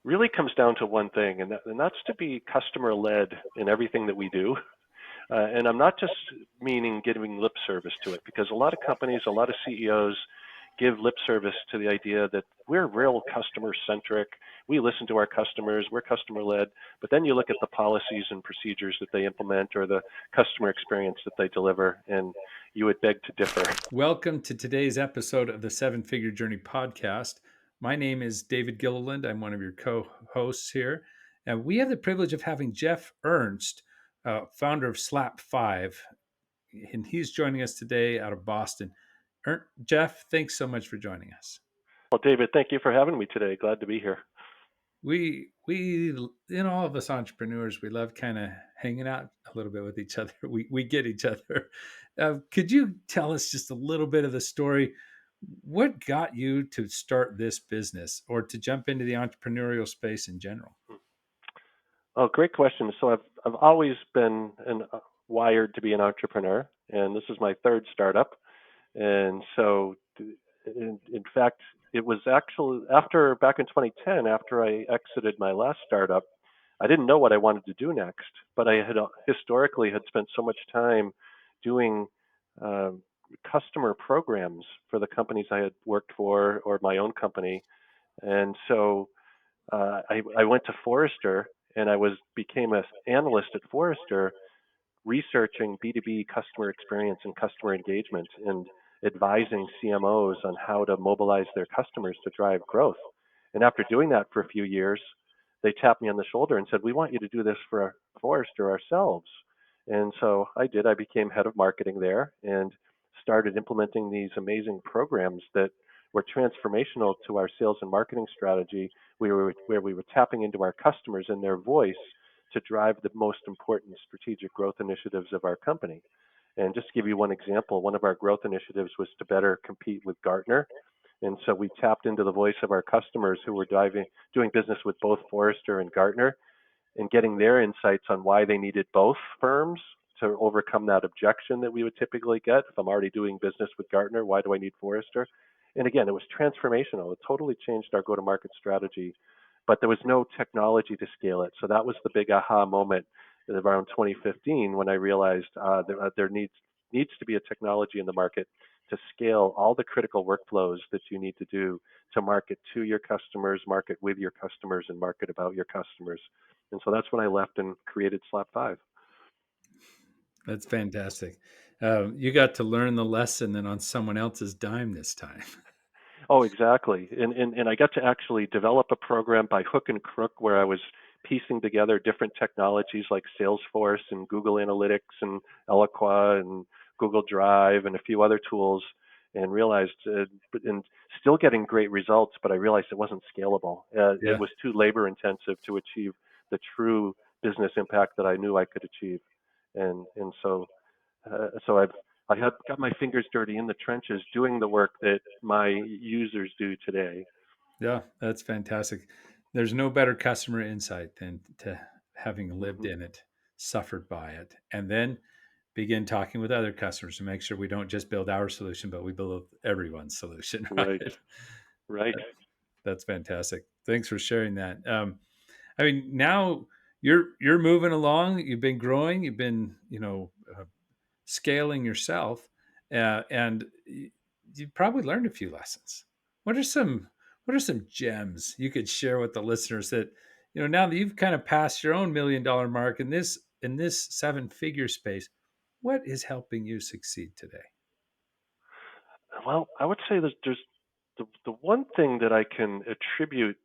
really comes down to one thing, and that's to be customer-led in everything that we do. And I'm not just meaning giving lip service to it, because a lot of companies, a lot of CEOs give lip service to the idea that we're real customer-centric. We listen to our customers, we're customer-led, but then you look at the policies and procedures that they implement or the customer experience that they deliver, and you would beg to differ. Welcome to today's episode of the Seven Figure Journey podcast. My name is David Gilliland. I'm one of your co hosts here. And we have the privilege of having Jeff Ernst, founder of SlapFive, and he's joining us today out of Boston. Jeff, thanks so much for joining us. Well, David, thank you for having me today. Glad to be here. We all of us entrepreneurs, we love kind of hanging out a little bit with each other. We get each other. Could you tell us just a little bit of the story? What got you to start this business or to jump into the entrepreneurial space in general? Oh, great question. So I've always been wired to be an entrepreneur, and this is my third startup. And so, in fact, it was actually after back in 2010, after I exited my last startup, I didn't know what I wanted to do next, but I had historically had spent so much time doing uh, customer programs for the companies I had worked for or my own company, and so I went to Forrester and became an analyst at Forrester, researching B2B customer experience and customer engagement and advising CMOs on how to mobilize their customers to drive growth. And after doing that for a few years, they tapped me on the shoulder and said, "We want you to do this for Forrester ourselves." And so I did. I became head of marketing there and started implementing these amazing programs that were transformational to our sales and marketing strategy, where we were tapping into our customers and their voice to drive the most important strategic growth initiatives of our company. And just to give you one example, one of our growth initiatives was to better compete with Gartner. And so we tapped into the voice of our customers who were doing business with both Forrester and Gartner and getting their insights on why they needed both firms to overcome that objection that we would typically get. If I'm already doing business with Gartner, why do I need Forrester? And again, it was transformational. It totally changed our go-to-market strategy, but there was no technology to scale it. So that was the big aha moment around 2015 when I realized there needs to be a technology in the market to scale all the critical workflows that you need to do to market to your customers, market with your customers, and market about your customers. And so that's when I left and created SlapFive. That's fantastic. You got to learn the lesson then on someone else's dime this time. Oh, exactly. And I got to actually develop a program by hook and crook where I was piecing together different technologies like Salesforce and Google Analytics and Eloqua and Google Drive and a few other tools, and realized and still getting great results, but I realized it wasn't scalable. It Yeah. was too labor intensive to achieve the true business impact that I knew I could achieve. And so I had got my fingers dirty in the trenches doing the work that my users do today. Yeah, that's fantastic. There's no better customer insight than to having lived Hmm. in it, suffered by it, and then begin talking with other customers to make sure we don't just build our solution, but we build everyone's solution, Right, right? right. That's fantastic. Thanks for sharing that. I mean, now you're moving along. You've been growing. You've been, scaling yourself, and you've probably learned a few lessons. What are some What are some gems you could share with the listeners that now that you've kind of passed your own $1 million mark in this seven figure space? What is helping you succeed today? Well, I would say that there's the one thing that I can attribute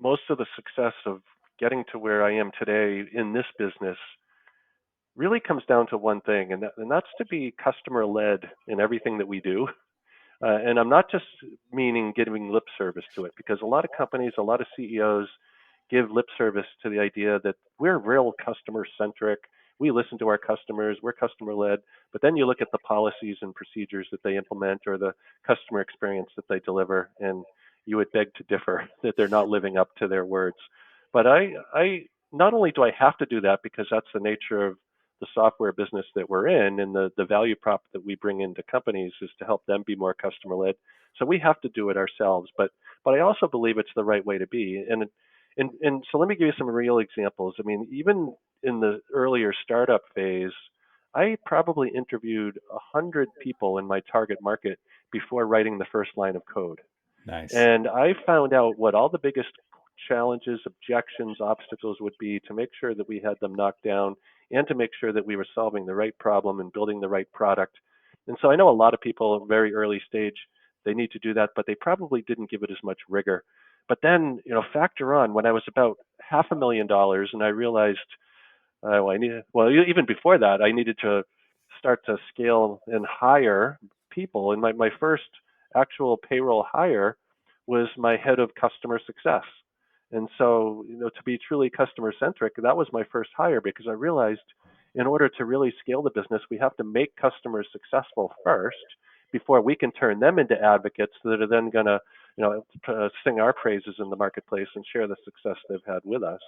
most of the success of getting to where I am today in this business really comes down to one thing, and that's to be customer led in everything that we do. And I'm not just meaning giving lip service to it, because a lot of companies, a lot of CEOs give lip service to the idea that we're real customer centric. We listen to our customers, we're customer led. But then you look at the policies and procedures that they implement or the customer experience that they deliver, and you would beg to differ that they're not living up to their words. But I not only do I have to do that because that's the nature of the software business that we're in, and the value prop that we bring into companies is to help them be more customer led. So we have to do it ourselves, but I also believe it's the right way to be. And so let me give you some real examples. I mean, even in the earlier startup phase, I probably interviewed 100 people in my target market before writing the first line of code. Nice. And I found out what all the biggest challenges, objections, obstacles would be to make sure that we had them knocked down and to make sure that we were solving the right problem and building the right product. And so I know a lot of people at very early stage, they need to do that, but they probably didn't give it as much rigor. But then, factor on when I was about $500,000 and I realized even before that, I needed to start to scale and hire people. And my first actual payroll hire was my head of customer success. And so, to be truly customer centric, that was my first hire because I realized in order to really scale the business, we have to make customers successful first before we can turn them into advocates that are then going to, sing our praises in the marketplace and share the success they've had with us.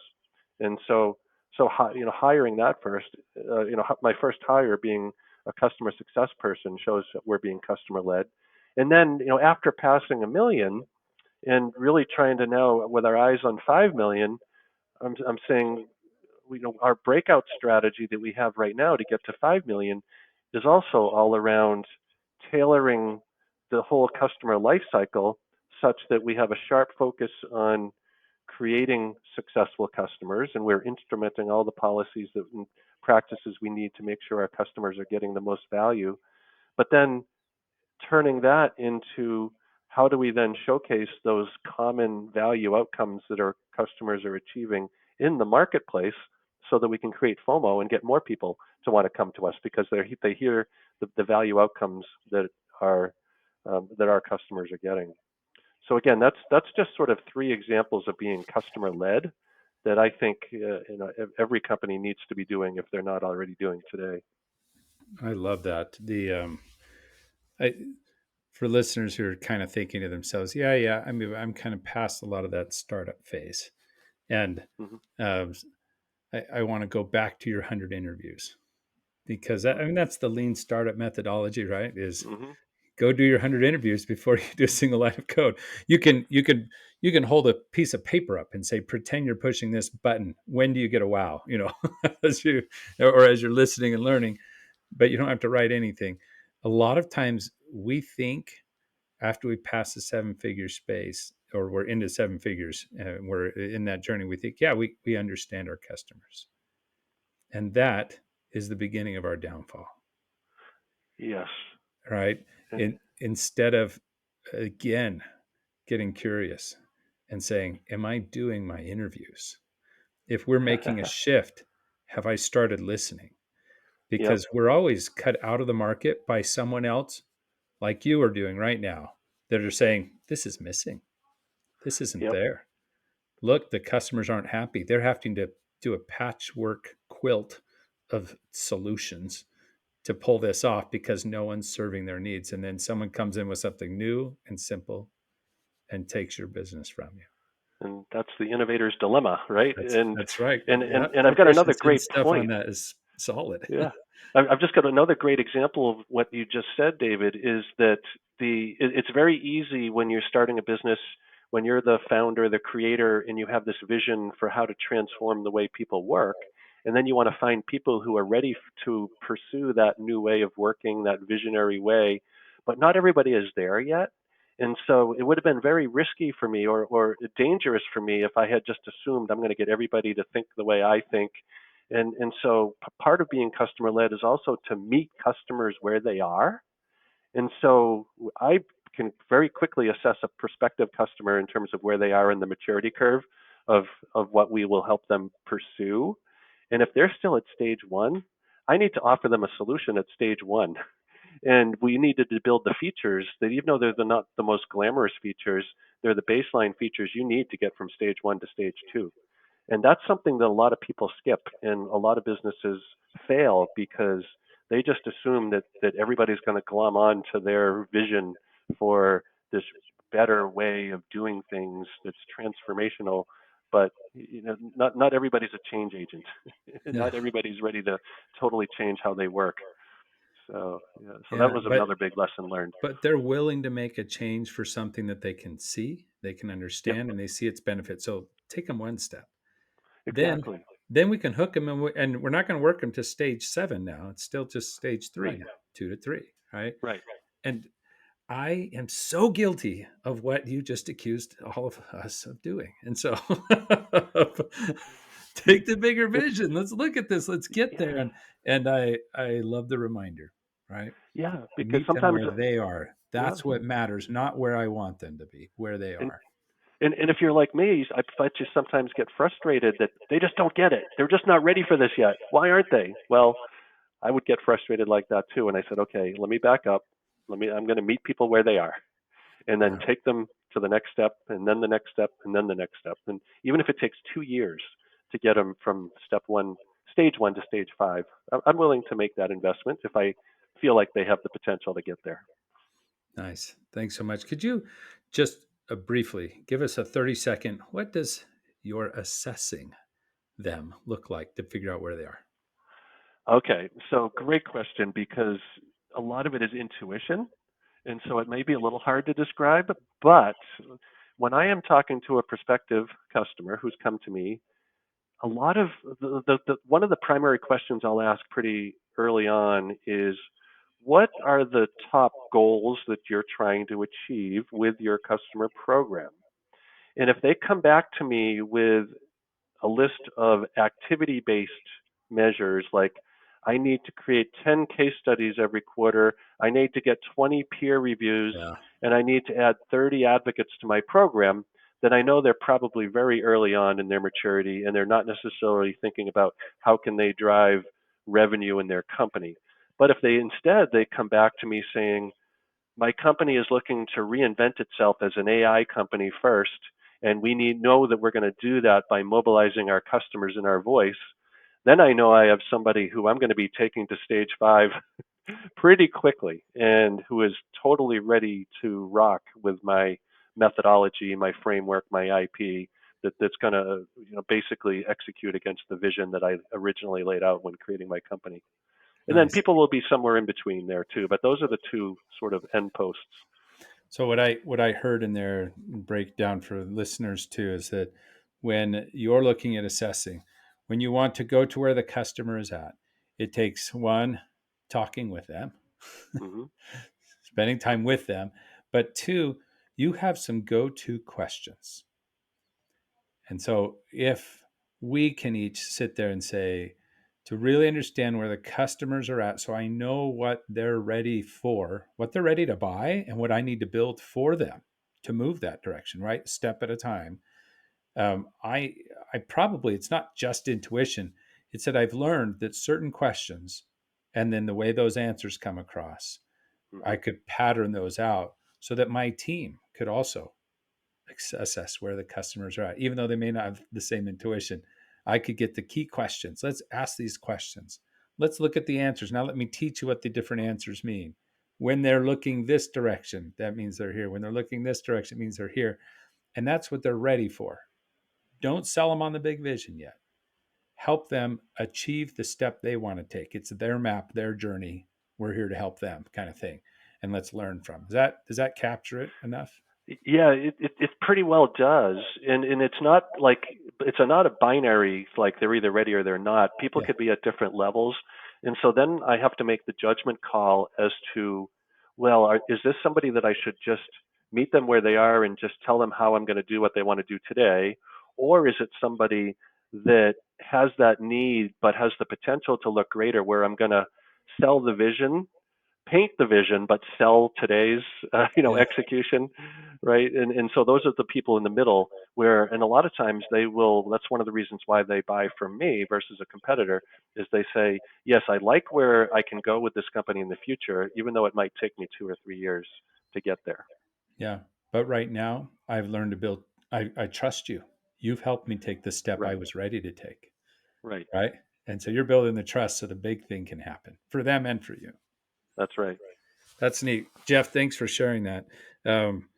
And so hiring that first, my first hire being a customer success person shows that we're being customer led. And then, after passing a million and really trying to now with our eyes on 5 million, I'm saying, our breakout strategy that we have right now to get to 5 million is also all around tailoring the whole customer life cycle such that we have a sharp focus on creating successful customers, and we're instrumenting all the policies and practices we need to make sure our customers are getting the most value. But then turning that into how do we then showcase those common value outcomes that our customers are achieving in the marketplace so that we can create FOMO and get more people to want to come to us because they hear the value outcomes that our customers are getting. So again, that's just sort of three examples of being customer led that I think every company needs to be doing if they're not already doing today. I love that. I, for listeners who are kind of thinking to themselves, yeah, I mean, I'm kind of past a lot of that startup phase, and Hmm. uh, I want to go back to your 100 interviews because I mean that's the lean startup methodology, right? Is Hmm. go do your 100 interviews before you do a single line of code. You can hold a piece of paper up and say, pretend you're pushing this button. When do you get a wow? As you or as you're listening and learning, but you don't have to write anything. A lot of times we think after we pass the seven figure space or we're into seven figures, we're in that journey, we think, yeah, we understand our customers. And that is the beginning of our downfall, Yes. right? Instead of, again, getting curious and saying, am I doing my interviews? If we're making a shift, have I started listening? Yep. Because we're always cut out of the market by someone else like you are doing right now that are saying, this is missing. This isn't Yep. there. Look, the customers aren't happy. They're having to do a patchwork quilt of solutions to pull this off because no one's serving their needs. And then someone comes in with something new and simple and takes your business from you. And that's the innovator's dilemma, right? And That's right. and Yeah. and, and I've That got another Christensen great stuff on point. that is solid. Yeah. I've just got another great example of what you just said, David, is that it's very easy when you're starting a business, when you're the founder, the creator, and you have this vision for how to transform the way people work, and then you want to find people who are ready to pursue that new way of working, that visionary way, but not everybody is there yet. And so it would have been very risky for me or dangerous for me if I had just assumed I'm going to get everybody to think the way I think. And so part of being customer led is also to meet customers where they are. And so I can very quickly assess a prospective customer in terms of where they are in the maturity curve of, of what we will help them pursue. And if they're still at stage one, I need to offer them a solution at stage one. And we needed to build the features that, even though they're not the most glamorous features, they're the baseline features you need to get from stage one to stage two. And that's something that a lot of people skip, and a lot of businesses fail because they just assume that everybody's going to glom on to their vision for this better way of doing things that's transformational. but not everybody's a change agent. Yeah. Not everybody's ready to totally change how they work. So yeah, so that Yeah. was another big lesson learned. But they're willing to make a change for something that they can see, they can Yep, understand, and they see its benefit. So take them one step. Then exactly. then we can hook them, and we're not going to work them to stage 7 now. It's still just stage 3 Right, now, 2 to 3, right? right. And I am so guilty of what you just accused all of us of doing. And so take the bigger It's vision. Let's look at this. Let's get there. yeah, And I love the reminder, right? yeah. Because Meet them sometimes, where they are. yeah, That's what matters, not where I want them to be, where they and are. and if you're like me, I bet you sometimes get frustrated that they just don't get it. They're just not ready for this yet. Why aren't they? Well, I would get frustrated like that too. And I said, okay, let me back up. I'm going to meet people where they are, and then Yeah, take them to the next step, and then the next step, and then the next step. And even if it takes 2 years to get them from stage one to stage five, I'm willing to make that investment if I feel like they have the potential to get there. nice. Thanks so much. Could you just briefly give us a 30-second, what does your assessing them look like to figure out where they are? Okay, so great question because a lot of it is intuition. And so it may be a little hard to describe, but when I am talking to a prospective customer who's come to me, a lot of one of the primary questions I'll ask pretty early on is what are the top goals that you're trying to achieve with your customer program? And if they come back to me with a list of activity based measures like I need to create 10 case studies every quarter, I need to get 20 peer reviews, Yeah. and I need to add 30 advocates to my program, then I know they're probably very early on in their maturity and they're not necessarily thinking about how can they drive revenue in their company. But if they come back to me saying, my company is looking to reinvent itself as an AI company first, and we know that we're going to do that by mobilizing our customers in our voice, then I know I have somebody who I'm going to be taking to stage five pretty quickly and who is totally ready to rock with my methodology, my framework, my IP that's going to basically execute against the vision that I originally laid out when creating my company. And then Nice. people will be somewhere in between there too, but those are the two sort of end posts. So what I heard in there, breakdown for listeners too, is that when you're looking at assessing, when you want to go to where the customer is at, it takes one, talking with them, Hmm. spending time with them, but two, you have some go-to questions. And so if we can each sit there and say, to really understand where the customers are at, so I know what they're ready for, what they're ready to buy, and what I need to build for them to move that direction, right? Step at a time. I probably, it's not just intuition, it's that I've learned that certain questions and then the way those answers come across, I Hmm. could pattern those out so that my team could also assess where the customers are at, even though they may not have the same intuition. I could get the key questions. Let's ask these questions. Let's look at the answers. Now, let me teach you what the different answers mean. When they're looking this direction, that means they're here. When they're looking this direction, it means they're here. And that's what they're ready for. Don't sell them on the big vision yet. Help them achieve the step they want to take. It's their map, their journey. We're here to help them, kind of thing. And let's learn from. Does that capture it enough? Yeah, it pretty well does, and it's not like not a binary like they're either ready or they're not. People Yeah. could be at different levels, and so then I have to make the judgment call as to, well, is this somebody that I should just meet them where they are and just tell them how I'm going to do what they want to do today, or is it somebody that has that need but has the potential to look greater, where I'm going to sell the vision, paint the vision, but sell today's Yeah. execution, right? And so those are the people in the middle where, and a lot of times they will. That's one of the reasons why they buy from me versus a competitor is they say, yes, I like where I can go with this company in the future, even though it might take me 2 or 3 years to get there. Yeah. But right now, I've learned to build, I trust you. You've helped me take the step I Right, was ready to take. right. Right. And so you're building the trust so the big thing can happen for them and for you. That's right. That's neat. Jeff, thanks for sharing that. Um,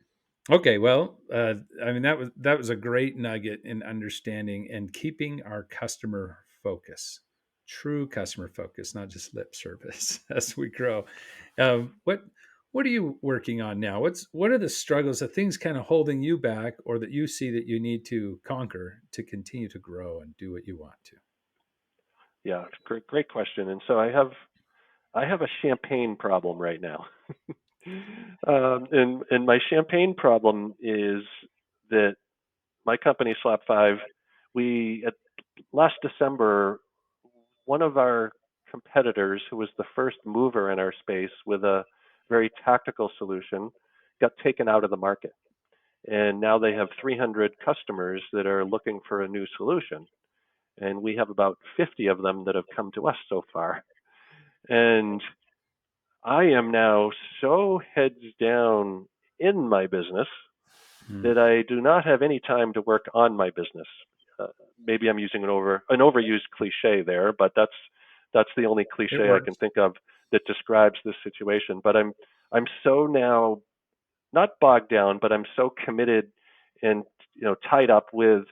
Okay, well, I mean that was a great nugget in understanding and keeping our customer focus, true customer focus, not just lip service as we grow. What are you working on now? What are the struggles, the things kind of holding you back, or that you see that you need to conquer to continue to grow and do what you want to? Yeah, great question. And so I have a champagne problem right now. And my champagne problem is that my company SlapFive, we at last December, one of our competitors who was the first mover in our space with a very tactical solution got taken out of the market. And now they have 300 customers that are looking for a new solution. And we have about 50 of them that have come to us so far. And I am now so heads down in my business Hmm. that I do not have any time to work on my business. Uh, Maybe I'm using an overused cliche there, but that's the only It cliche I can works. think of that describes this situation. But I'm so now not bogged down, but I'm so committed and tied up with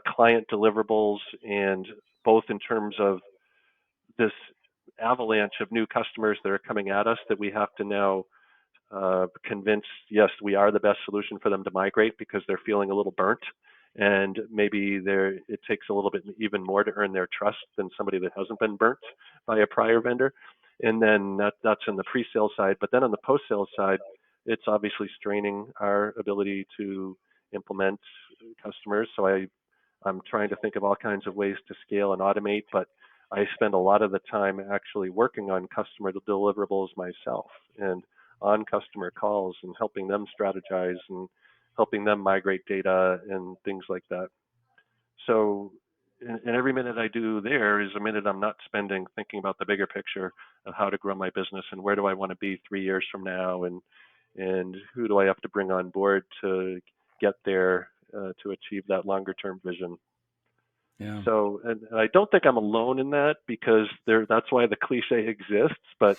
client deliverables, and both in terms of this avalanche of new customers that are coming at us that we have to now convince, yes, we are the best solution for them to migrate because they're feeling a little burnt. And maybe it takes a little bit even more to earn their trust than somebody that hasn't been burnt by a prior vendor. And then that's in the pre-sale side. But then on the post-sale side, it's obviously straining our ability to implement customers. So I'm trying to think of all kinds of ways to scale and automate, but I spend a lot of the time actually working on customer deliverables myself and on customer calls and helping them strategize and helping them migrate data and things like that. So, and every minute I do there is a minute I'm not spending thinking about the bigger picture of how to grow my business and where do I want to be 3 years from now, and who do I have to bring on board to get there to achieve that longer term vision. Yeah. So, and I don't think I'm alone in that because that's why the cliche exists. But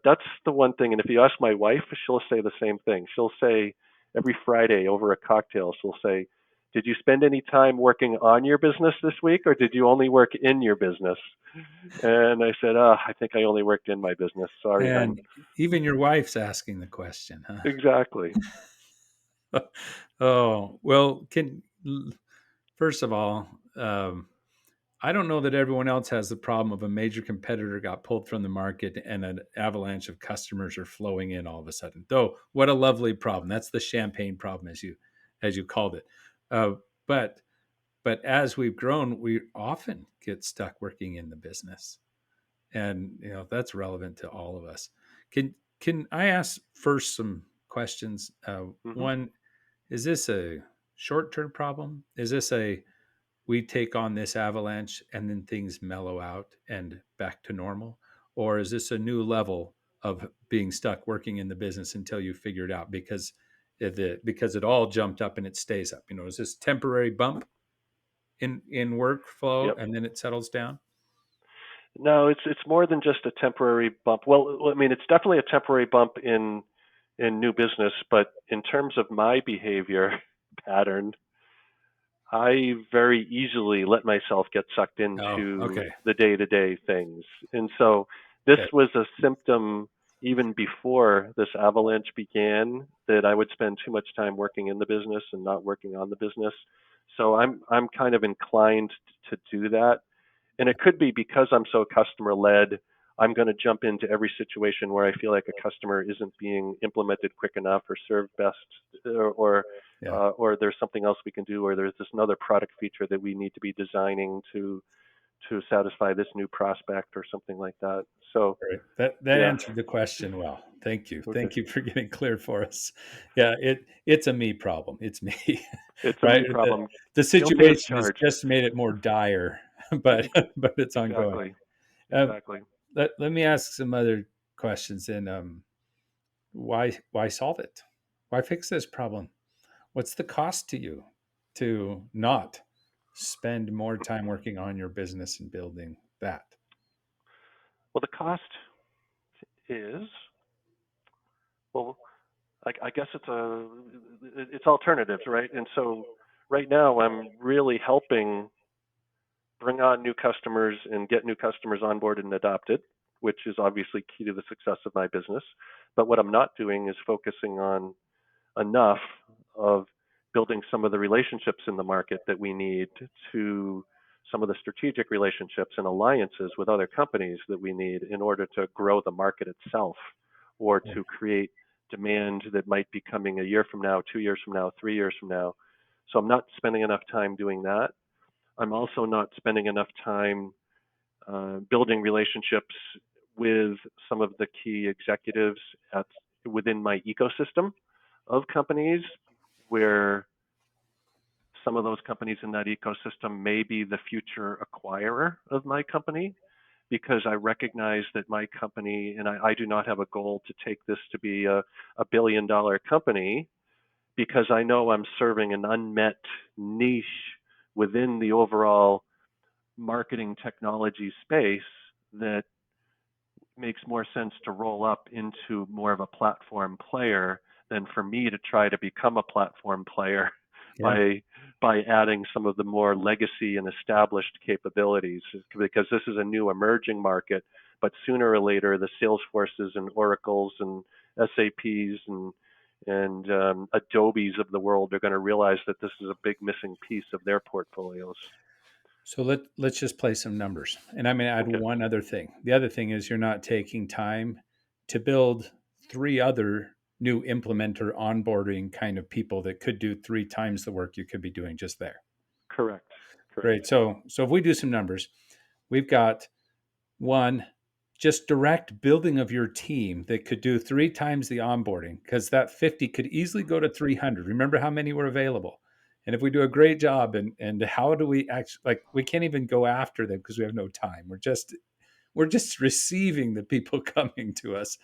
that's the one thing. And if you ask my wife, she'll say the same thing. She'll say every Friday over a cocktail, she'll say, "Did you spend any time working on your business this week, or did you only work in your business?" And I said, I think I only worked in my business. Sorry, hun." And even your wife's asking the question, Exactly. huh? Oh, well, first of all, I don't know that everyone else has the problem of a major competitor got pulled from the market and an avalanche of customers are flowing in all of a sudden. Though, what a lovely problem. That's the champagne problem, as you called it. Uh, but but as we've grown, we often get stuck working in the business, and that's relevant to all of us. Can I ask first some questions? Hmm. One, is this a short term problem? Is this a we take on this avalanche and then things mellow out and back to normal? Or is this a new level of being stuck working in the business until you figure it out because it all jumped up and it stays up? Is this temporary bump in workflow Yep. and then it settles down? No, it's more than just a temporary bump. Well, I mean, it's definitely a temporary bump in new business, but in terms of my behavior pattern, I very easily let myself get sucked Oh, into okay. the day-to-day things. And so this Okay. was a symptom even before this avalanche began that I would spend too much time working in the business and not working on the business. So I'm kind of inclined to do that, and it could be because I'm so customer led. I'm going to jump into every situation where I feel like a customer isn't being implemented quick enough or served best, Yeah. or there's something else we can do, or there's this another product feature that we need to be designing to satisfy this new prospect or something like that. So Great. That yeah, answered the question well. Thank you. okay, Thank you for getting clear for us. Yeah, it's a me problem. It's me, it's a right? me The, problem. the Guilty as situation has charged. just made it more dire, but but it's ongoing. Exactly, Uh, exactly. let me ask some other questions. And why solve it? Why fix this problem? What's the cost to you to not spend more time working on your business and building that? Well, the cost is, well, I guess it's alternatives, right? And so right now I'm really helping bring on new customers and get new customers onboarded and adopted, which is obviously key to the success of my business. But what I'm not doing is focusing on enough of building some of the relationships in the market that we need to some of the strategic relationships and alliances with other companies that we need in order to grow the market itself or Yeah. to create demand that might be coming a year from now, 2 years from now, 3 years from now. So I'm not spending enough time doing that. I'm also not spending enough time building relationships with some of the key executives at, within my ecosystem of companies where some of those companies in that ecosystem may be the future acquirer of my company because I recognize that my company, and I do not have a goal to take this to be a billion dollar company because I know I'm serving an unmet niche within the overall marketing technology space that makes more sense to roll up into more of a platform player than for me to try to become a platform player Yeah. by by adding some of the more legacy and established capabilities because this is a new emerging market, but sooner or later the Salesforces and Oracles and SAPs and Adobe's of the world are going to realize that this is a big missing piece of their portfolios. So let's just play some numbers. And I'm going to add Okay, one other thing. The other thing is you're not taking time to build three other new implementer onboarding kind of people that could do three times the work you could be doing just there. correct, correct. Great. So if we do some numbers, we've got one just direct building of your team that could do three times the onboarding because that 50 could easily go to 300. Remember how many were available. And if we do a great job and how do we actually, like, we can't even go after them because we have no time. We're just receiving the people coming to us.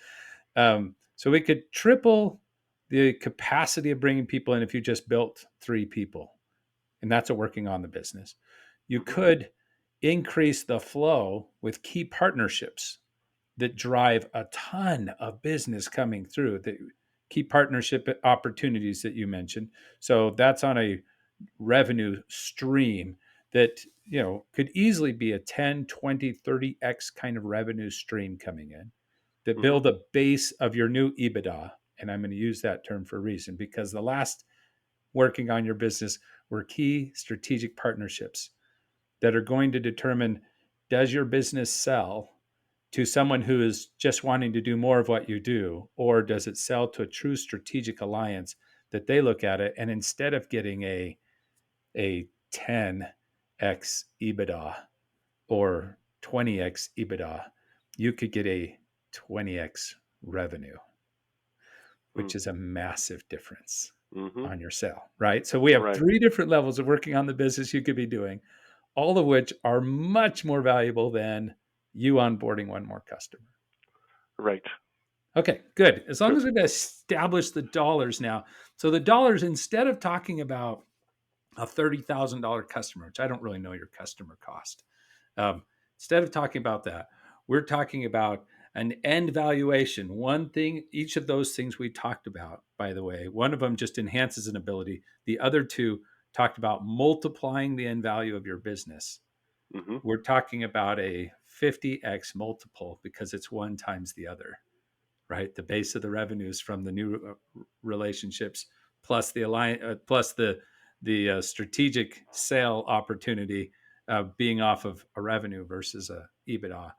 So we could triple the capacity of bringing people in if you just built three people, and that's a working on the business. You Hmm. could increase the flow with key partnerships that drive a ton of business coming through, the key partnership opportunities that you mentioned. So that's on a revenue stream that could easily be a 10, 20, 30x kind of revenue stream coming in that Hmm. build a base of your new EBITDA. And I'm going to use that term for a reason because the last working on your business were key strategic partnerships that are going to determine, does your business sell to someone who is just wanting to do more of what you do, or does it sell to a true strategic alliance that they look at it and instead of getting a 10x EBITDA or 20x EBITDA, you could get a 20x revenue, which is a massive difference Mm-hmm. on your sale, right? So we have Right, three different levels of working on the business you could be doing, all of which are much more valuable than you onboarding one more customer. right. Okay, good. As long Good. as we've established the dollars now. So the dollars, instead of talking about a $30,000 customer, which I don't really know your customer cost, um, instead of talking about that, we're talking about an end valuation. One thing, each of those things we talked about, by the way, one of them just enhances an ability. The other two talked about multiplying the end value of your business. Mm-hmm. We're talking about a 50x multiple because it's one times the other, right? The base of the revenues from the new relationships plus the alliance, plus the strategic sale opportunity being off of a revenue versus a EBITDA.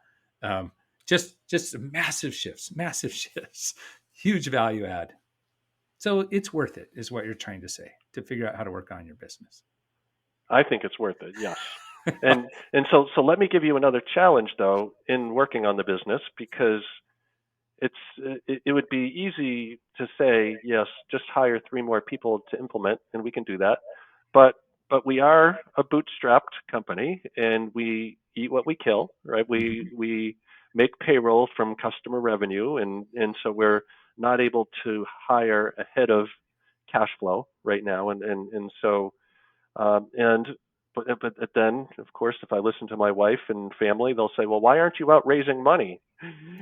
Um, just massive shifts, huge value add. So it's worth it, is what you're trying to say, to figure out how to work on your business. I think it's worth it. Yes. And so let me give you another challenge though in working on the business because it would be easy to say yes, just hire three more people to implement, and we can do that. But but we are a bootstrapped company, and we eat what we kill, right? We Mhm. we make payroll from customer revenue, and so we're not able to hire ahead of cash flow right now, and so and but then, of course, if I listen to my wife and family, they'll say, "Well, why aren't you out raising money?"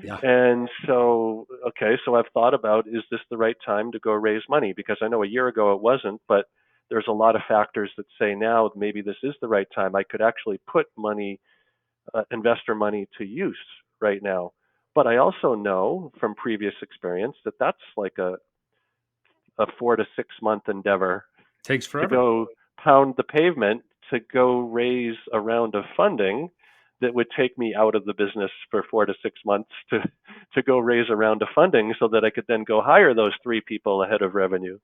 Yeah. And so, okay, so I've thought about, is this the right time to go raise money? Because I know a year ago it wasn't, but there's a lot of factors that say now maybe this is the right time. I could actually put money, investor money to use right now. But I also know from previous experience that that's like a 4 to 6 month endeavor Takes to forever. go pound the pavement to go raise a round of funding that would take me out of the business for 4 to 6 months to go raise a round of funding so that I could then go hire those 3 people ahead of revenue.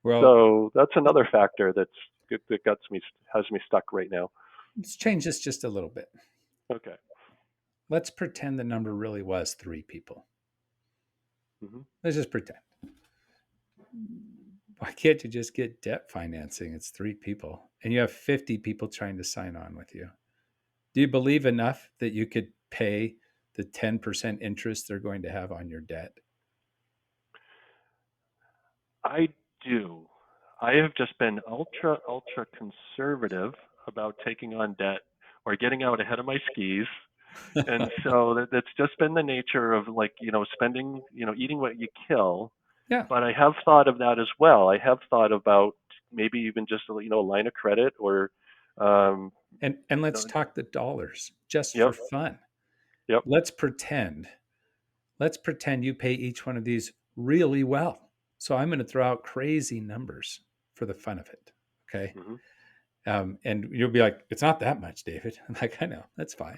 Well, So that's another factor that has me stuck right now. let's change this just a little bit. Okay. Let's pretend the number really was 3 people. Hmm. Let's just pretend. Why can't you just get debt financing? It's 3 people, and you have 50 people trying to sign on with you. Do you believe enough that you could pay the 10% interest they're going to have on your debt? I do. I have just been ultra conservative about taking on debt or getting out ahead of my skis. And so that's just been the nature of, like, spending, eating what you kill. Yeah. But I have thought of that as well. I have thought about maybe even just a line of credit or, um, And you let's know, talk the dollars just for yep, fun. yep, Let's pretend. Let's pretend you pay each one of these really well. So I'm going to throw out crazy numbers for the fun of it. Okay. hmm, And you'll be like, it's not that much, David. I'm like, I know, that's fine.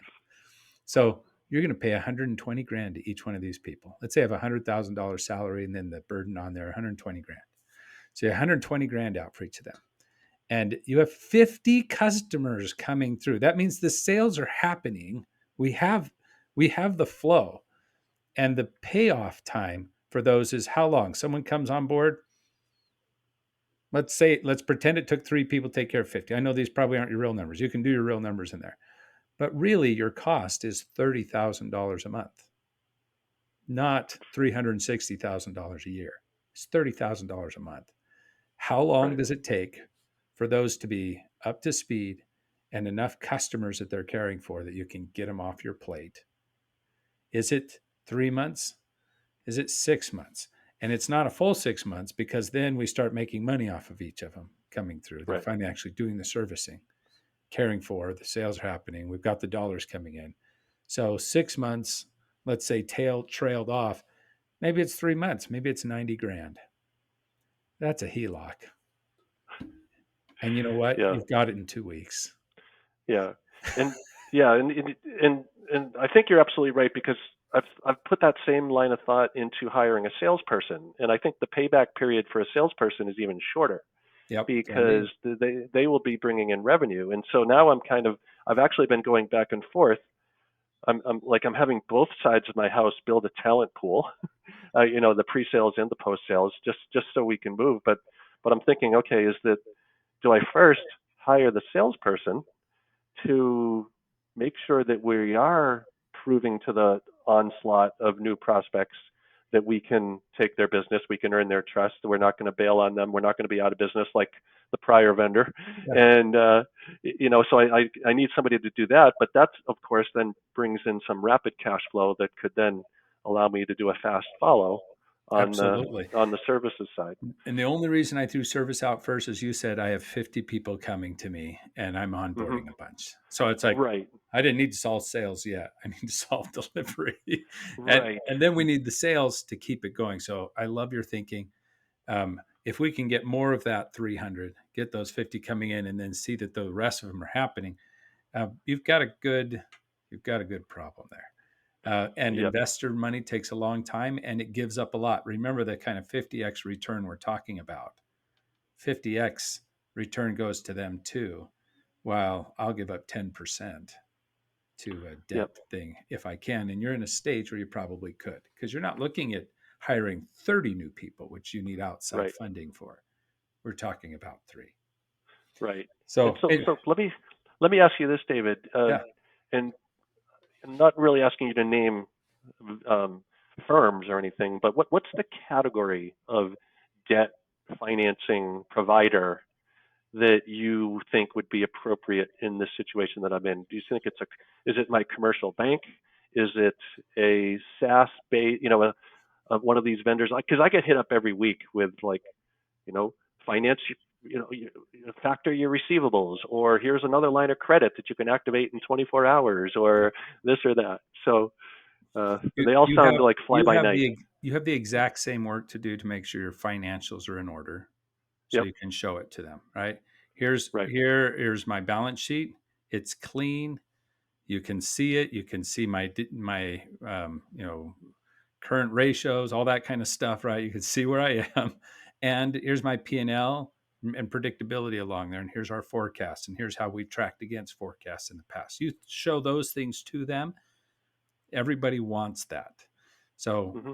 So you're going to pay 120 grand to each one of these people. Let's say I have $100,000 salary and then the burden on there, 120 grand. So you have 120 grand out for each of them. And you have 50 customers coming through. That means the sales are happening. We have we have the flow, and the payoff time for those is how long? Someone comes on board. Let's pretend it took 3 people to take care of 50. I know these probably aren't your real numbers. You can do your real numbers in there. But really your cost is $30,000 a month, not $360,000 a year. It's $30,000 a month. How long right, does it take for those to be up to speed and enough customers that they're caring for that you can get them off your plate? Is it 3 months? Is it 6 months? And it's not a full 6 months because then we start making money off of each of them coming through. They're right, finally actually doing the servicing, caring for, the sales are happening. We've got the dollars coming in. So 6 months, let's say trailed off. Maybe it's 3 months. Maybe it's 90 grand. That's a HELOC. And you know what? yeah, You've got it in 2 weeks. yeah, and yeah, and I think you're absolutely right, because I've put that same line of thought into hiring a salesperson, and I think the payback period for a salesperson is even shorter Yep, can be. because they will be bringing in revenue. And so now I've actually been going back and forth. I'm having both sides of my house build a talent pool, the pre-sales and the post-sales, just so we can move. But I'm thinking, okay, do I first hire the salesperson to make sure that we are proving to the onslaught of new prospects that we can take their business, we can earn their trust, we're not going to bail on them, we're not going to be out of business like the prior vendor. Yeah, And so I need somebody to do that, but that's, of course, then brings in some rapid cash flow that could then allow me to do a fast follow on absolutely. the services side. And the only reason I threw service out first is you said I have 50 people coming to me and I'm Hmm. onboarding a bunch. So it's like Right, I didn't need to solve sales yet. I need to solve delivery. and right, and then we need the sales to keep it going. So I love your thinking. If we can get more of that 300, get those 50 coming in and then see that the rest of them are happening, you've got a good problem there. And yep, investor money takes a long time and it gives up a lot. Remember the kind of 50x return we're talking about. 50x return goes to them too, while I'll give up 10% to a yep, debt thing if I can. And you're in a stage where you probably could because you're not looking at hiring 30 new people, which you need outside right, funding for. We're talking about 3. right. And So, so, anyway, so let me ask you this, David, yeah, and I'm not really asking you to name um, firms or anything, but what's the category of debt financing provider that you think would be appropriate in this situation that I'm in? Do you think is it my commercial bank? Is it a SaaS based, one of these vendors? Because I get hit up every week with like, you know, finance, factor your receivables, or here's another line of credit that you can activate in 24 hours, or this or that. So You, they all you sound have like fly by night. you have the exact same work to do to make sure your financials are in order, so Yep. you can show it to them. Right? Right. Here's my balance sheet. It's clean. You can see it. You can see my current ratios, all that kind of stuff. Right? You can see where I am, and here's my P&L and predictability along there, and here's our forecast, and here's how we've tracked against forecasts in the past. You show those things to them. Everybody wants that. So Hmm.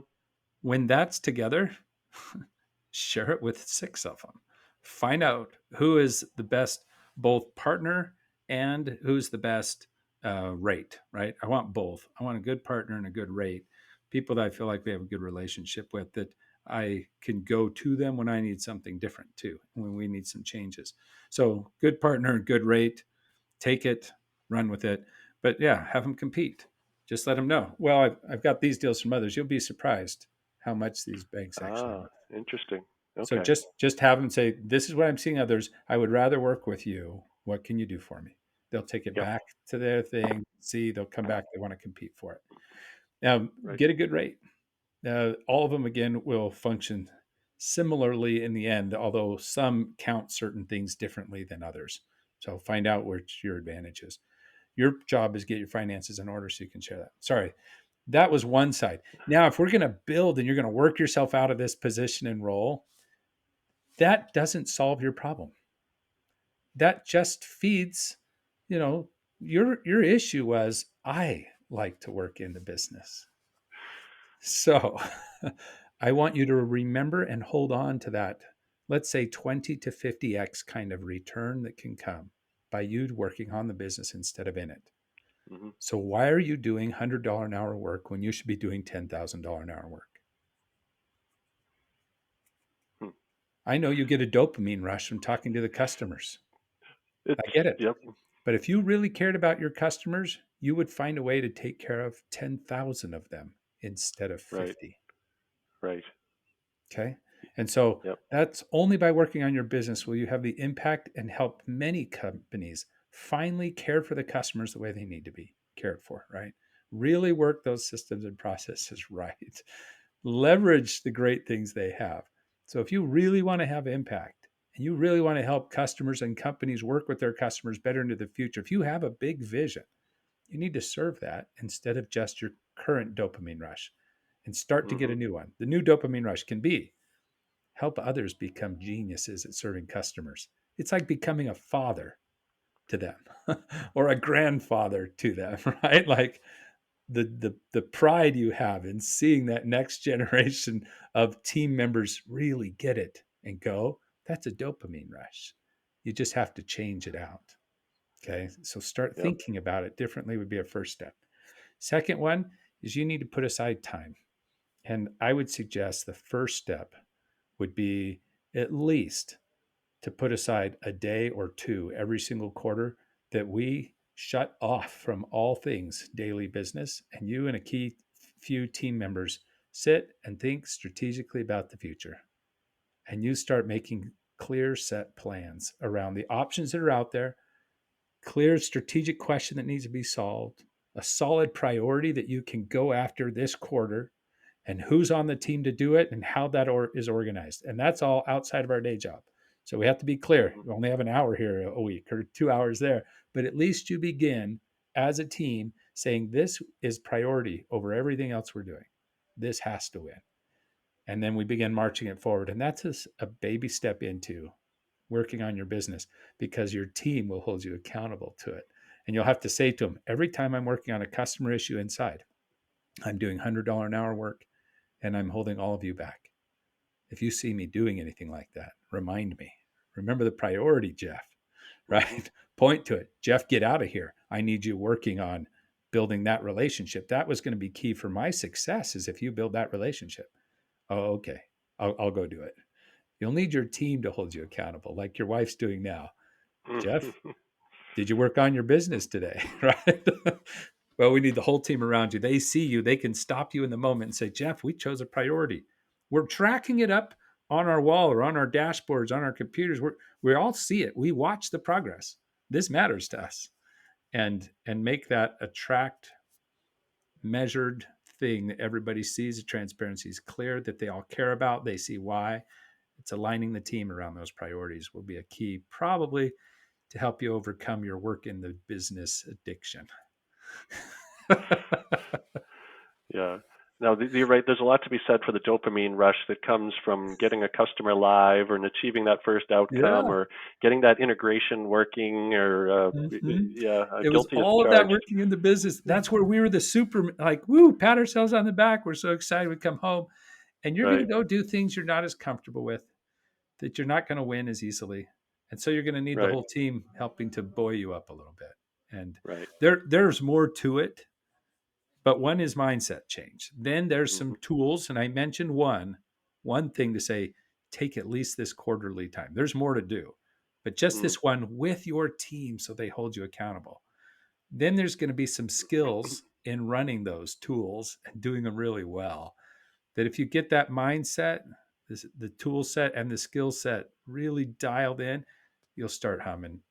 when that's together, share it with six of them. Find out who is the best both partner and who's the best rate, right? I want both. I want a good partner and a good rate. People that I feel like we have a good relationship with, that I can go to them when I need something different too, when we need some changes. So good partner, good rate, take it, run with it. But yeah, have them compete. Just let them know. Well, I've got these deals from others. You'll be surprised how much these banks actually Ah, want. interesting. So Okay. just have them say, "This is what I'm seeing others. I would rather work with you. What can you do for me?" They'll take it Yep. back to their thing. See, they'll come back. They want to compete for it. Now, Right. get a good rate. All of them again will function similarly in the end, although some count certain things differently than others. So find out which your advantage is. Your job is get your finances in order so you can share that. Sorry, that was one side. Now, if we're going to build and you're going to work yourself out of this position and role, that doesn't solve your problem. That just feeds, you know, your issue was I like to work in the business. So I want you to remember and hold on to that, let's say 20 to 50x kind of return that can come by you working on the business instead of in it. Hmm. So why are you doing $100 an hour work when you should be doing $10,000 an hour work? Hmm. I know you get a dopamine rush from talking to the customers. It's I get it. Yep. But if you really cared about your customers, you would find a way to take care of 10,000 of them instead of Right. 50. Right. Okay. And so Yep. that's only by working on your business will you have the impact and help many companies finally care for the customers the way they need to be cared for, right? Really work those systems and processes right. Leverage the great things they have. So if you really want to have impact and you really want to help customers and companies work with their customers better into the future, if you have a big vision, you need to serve that instead of just your current dopamine rush and start to get Hmm. a new one. The new dopamine rush can be help others become geniuses at serving customers. It's like becoming a father to them or a grandfather to them, right? Like the pride you have in seeing that next generation of team members really get it and go, that's a dopamine rush. You just have to change it out. Okay. So start Yep. thinking about it differently would be a first step. Second one is you need to put aside time. And I would suggest the first step would be at least to put aside a day or two every single quarter that we shut off from all things daily business and you and a key few team members sit and think strategically about the future and you start making clear set plans around the options that are out there, clear strategic question that needs to be solved, a solid priority that you can go after this quarter, and who's on the team to do it and how that is organized. And that's all outside of our day job. So we have to be clear. Hmm. We only have an hour here a week or 2 hours there, but at least you begin as a team saying this is priority over everything else we're doing. This has to win. And then we begin marching it forward. And that's a baby step into working on your business because your team will hold you accountable to it. And you'll have to say to them, every time I'm working on a customer issue inside, I'm doing $100 an hour work and I'm holding all of you back. If you see me doing anything like that, remind me. Remember the priority, Jeff, Hmm. right? Point to it. Jeff, get out of here. I need you working on building that relationship. That was going to be key for my success is if you build that relationship. Oh, okay. I'll go do it. You'll need your team to hold you accountable, like your wife's doing now. Jeff, did you work on your business today? Right? Well, we need the whole team around you. They see you. They can stop you in the moment and say, Jeff, we chose a priority. We're tracking it up on our wall or on our dashboards, on our computers. We all see it. We watch the progress. This matters to us. And make that a tracked, measured thing that everybody sees. The transparency is clear, that they all care about. They see why. It's aligning the team around those priorities will be a key, probably, to help you overcome your work in the business addiction. Yeah. Now, you're right. There's a lot to be said for the dopamine rush that comes from getting a customer live and achieving that first outcome Yeah. or getting that integration working or, Mhm. yeah, It was guilty as all of that charged. working in the business. That's where we were the super, like, woo, pat ourselves on the back. We're so excited we come home. And you're going to Right, go do things you're not as comfortable with, that you're not going to win as easily. And so you're going to need the right, whole team helping to buoy you up a little bit. And right. there's more to it, but one is mindset change. Then there's some Hmm. tools, and I mentioned one thing to say, take at least this quarterly time. There's more to do, but just Mm. this one with your team so they hold you accountable. Then there's going to be some skills in running those tools and doing them really well. That if you get that mindset, the tool set and the skill set really dialed in, you'll start humming.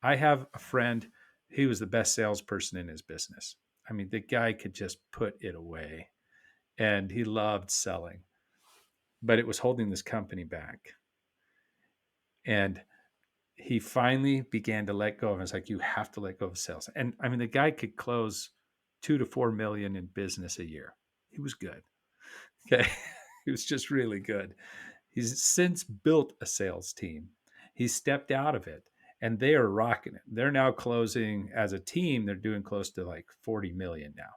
I have a friend, he was the best salesperson in his business. I mean, the guy could just put it away and he loved selling, but it was holding this company back. And he finally began to let go of it. It's like, you have to let go of sales. And I mean, the guy could close 2 to 4 million in business a year. He was good. Okay. He was just really good. He's since built a sales team. He stepped out of it and they are rocking it. They're now closing as a team, they're doing close to like 40 million now.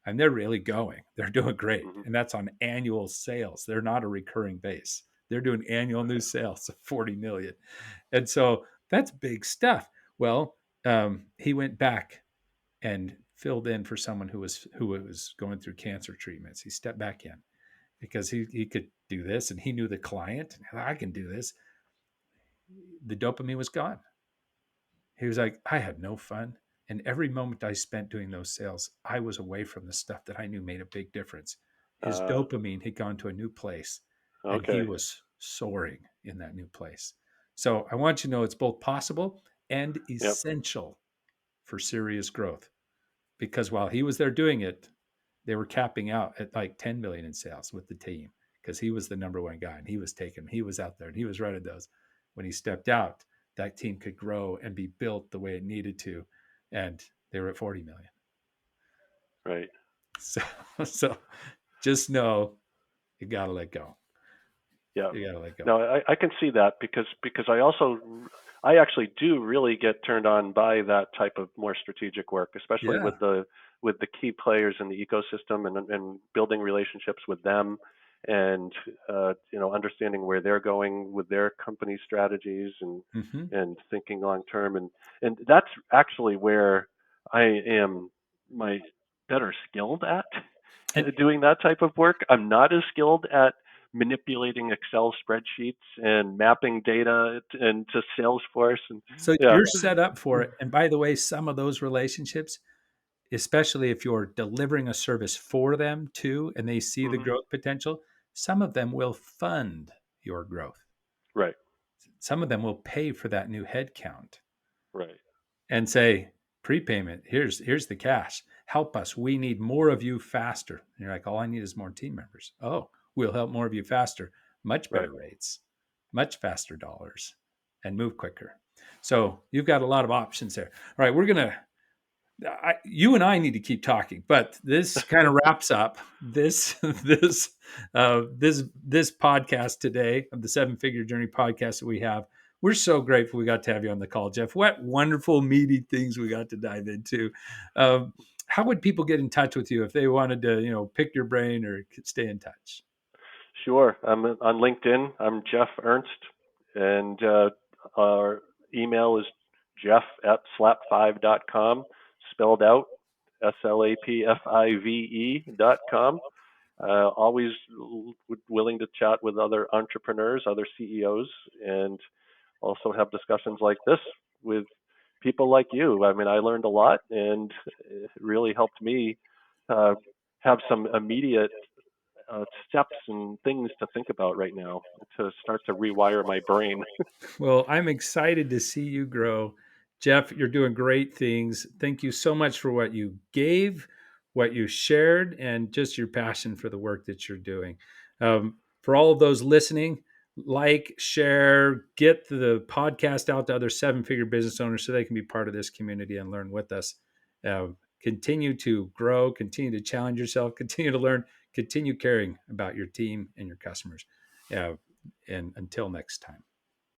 And they're really going. They're doing great. Hmm. And that's on annual sales. They're not a recurring base. They're doing annual new Okay. sales of 40 million. And so that's big stuff. Well, he went back and filled in for someone who was going through cancer treatments. He stepped back in because he could do this and he knew the client. I can do this. The dopamine was gone. He was like, I had no fun. And every moment I spent doing those sales, I was away from the stuff that I knew made a big difference. His Uh, dopamine had gone to a new place and he okay. was soaring in that new place. So I want you to know it's both possible and Yep. essential for serious growth. Because while he was there doing it, they were capping out at like 10 million in sales with the team because he was the number one guy and he was out there and he was running those. When he stepped out, that team could grow and be built the way it needed to. And they were at 40 million. Right. So, so just know you got to let go. Yeah. You got to let go. No, I can see that because I actually do really get turned on by that type of more strategic work, especially Yeah. with the key players in the ecosystem and building relationships with them and understanding where they're going with their company strategies Mm-hmm. and thinking long term and that's actually where I am my better skilled at And doing that type of work. I'm not as skilled at manipulating Excel spreadsheets and mapping data into Salesforce and so yeah, you're set up for it. And by the way, some of those relationships, especially if you're delivering a service for them too, and they see the hmm, growth potential, some of them will fund your growth. right, Some of them will pay for that new headcount right, and say, prepayment, here's the cash. Help us. We need more of you faster. And you're like, all I need is more team members. Oh, we'll help more of you faster, much right. better rates, much faster dollars, and move quicker. So you've got a lot of options there. All right, you and I need to keep talking, but this kind of wraps up this podcast today of the Seven Figure Journey podcast that we have. We're so grateful we got to have you on the call, Jeff. What wonderful, meaty things we got to dive into. Um, how would people get in touch with you if they wanted to, pick your brain or stay in touch? Sure. I'm on LinkedIn. I'm Jeff Ernst, and our email is jeff@slapfive.com, spelled out SLAPFIVE.com. Always willing to chat with other entrepreneurs, other CEOs, and also have discussions like this with people like you. I mean, I learned a lot, and it really helped me uh, have some immediate steps and things to think about right now to start to rewire my brain. Well, I'm excited to see you grow. Jeff, you're doing great things. Thank you so much for what you gave, what you shared, and just your passion for the work that you're doing. For all of those listening, like, share, get the podcast out to other seven figure business owners so they can be part of this community and learn with us. Continue to grow, continue to challenge yourself, continue to learn, continue caring about your team and your customers. And until next time.